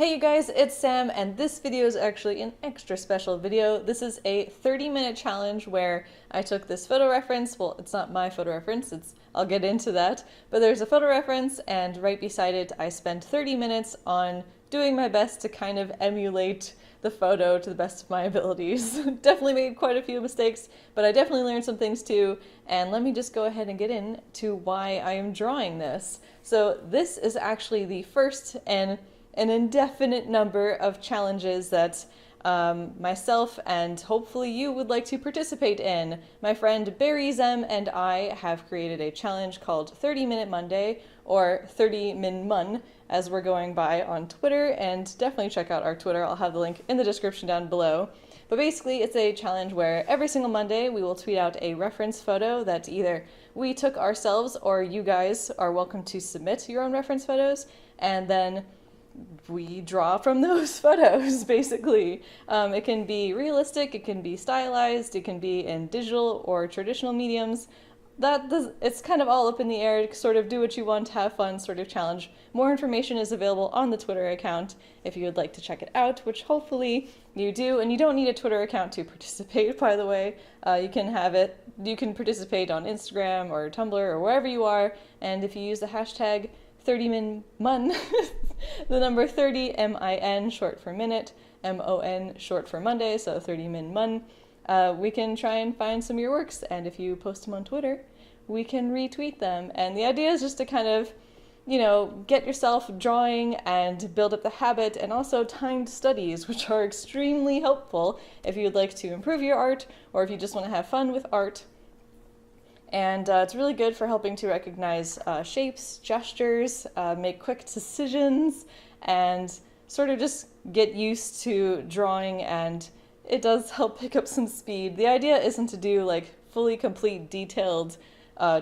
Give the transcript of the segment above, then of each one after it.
Hey you guys, it's Sam, and this video is actually an extra special video. This is a 30-minute challenge where I took this photo reference. Well, it's not my photo reference, I'll get into that, but there's a photo reference, and right beside it I spent 30 minutes on doing my best to kind of emulate the photo to the best of my abilities. Definitely made quite a few mistakes, but I definitely learned some things too, and let me just go ahead and get into why I am drawing this. So this is actually the first and an indefinite number of challenges that myself and hopefully you would like to participate in. My friend Barry Zem and I have created a challenge called 30 Minute Monday, or 30 Min Mun as we're going by on Twitter, and definitely check out our Twitter. I'll have the link in the description down below. But basically it's a challenge where every single Monday we will tweet out a reference photo that either we took ourselves or you guys are welcome to submit your own reference photos, and then we draw from those photos, basically. It can be realistic, it can be stylized, it can be in digital or traditional mediums. It's kind of all up in the air. Sort of do what you want, have fun sort of challenge. More information is available on the Twitter account if you would like to check it out, which hopefully you do. And you don't need a Twitter account to participate, by the way. You can participate on Instagram or Tumblr or wherever you are, and if you use the hashtag 30minmun, the number 30, M-I-N, short for minute, M-O-N, short for Monday, so 30minmun, we can try and find some of your works, and if you post them on Twitter, we can retweet them. And the idea is just to kind of, get yourself drawing and build up the habit, and also timed studies, which are extremely helpful if you would like to improve your art, or if you just want to have fun with art. And it's really good for helping to recognize shapes, gestures, make quick decisions, and sort of just get used to drawing, and it does help pick up some speed. The idea isn't to do like fully complete detailed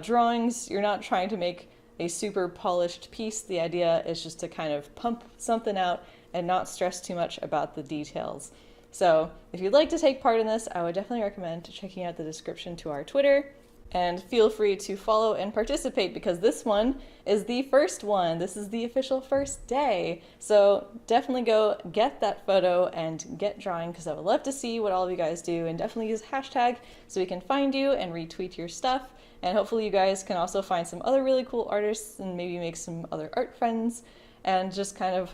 drawings. You're not trying to make a super polished piece. The idea is just to kind of pump something out and not stress too much about the details. So if you'd like to take part in this, I would definitely recommend checking out the description to our Twitter. And feel free to follow and participate, because this one is the first one. This is the official first day. So definitely go get that photo and get drawing, because I would love to see what all of you guys do, and definitely use hashtag so we can find you and retweet your stuff. And hopefully you guys can also find some other really cool artists and maybe make some other art friends, and just kind of,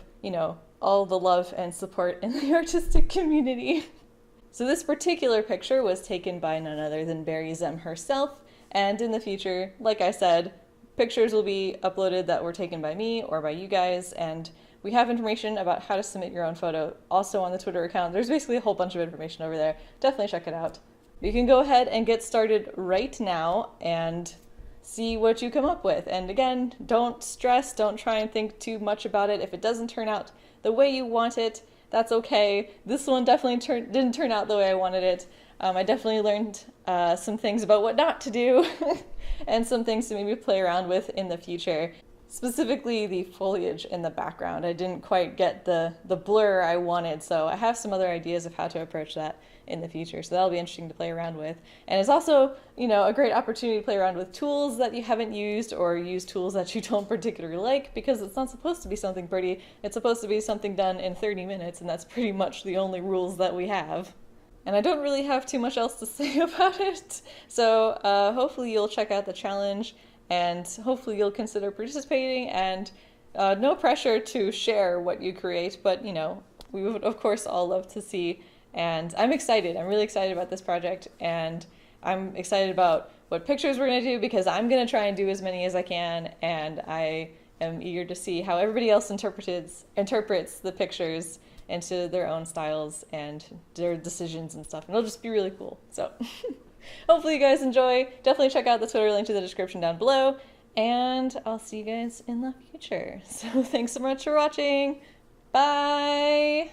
all the love and support in the artistic community. So this particular picture was taken by none other than Barry Zem herself. And in the future, like I said, pictures will be uploaded that were taken by me or by you guys, and we have information about how to submit your own photo also on the Twitter account. There's basically a whole bunch of information over there. Definitely check it out. You can go ahead and get started right now and see what you come up with. And again, don't stress, don't try and think too much about it. If it doesn't turn out the way you want it, that's okay. This one definitely didn't turn out the way I wanted it. I definitely learned some things about what not to do and some things to maybe play around with in the future. Specifically the foliage in the background. I didn't quite get the blur I wanted, so I have some other ideas of how to approach that in the future, so that'll be interesting to play around with. And it's also, a great opportunity to play around with tools that you haven't used, or use tools that you don't particularly like, because it's not supposed to be something pretty, it's supposed to be something done in 30 minutes, and that's pretty much the only rules that we have. And I don't really have too much else to say about it, so hopefully you'll check out the challenge, and hopefully you'll consider participating, and no pressure to share what you create, but we would of course all love to see. And I'm excited. I'm really excited about this project, and I'm excited about what pictures we're going to do, because I'm going to try and do as many as I can, and I am eager to see how everybody else interprets the pictures into their own styles and their decisions and stuff, and it'll just be really cool. So hopefully you guys enjoy. Definitely check out the Twitter link to the description down below, and I'll see you guys in the future. So thanks so much for watching. Bye!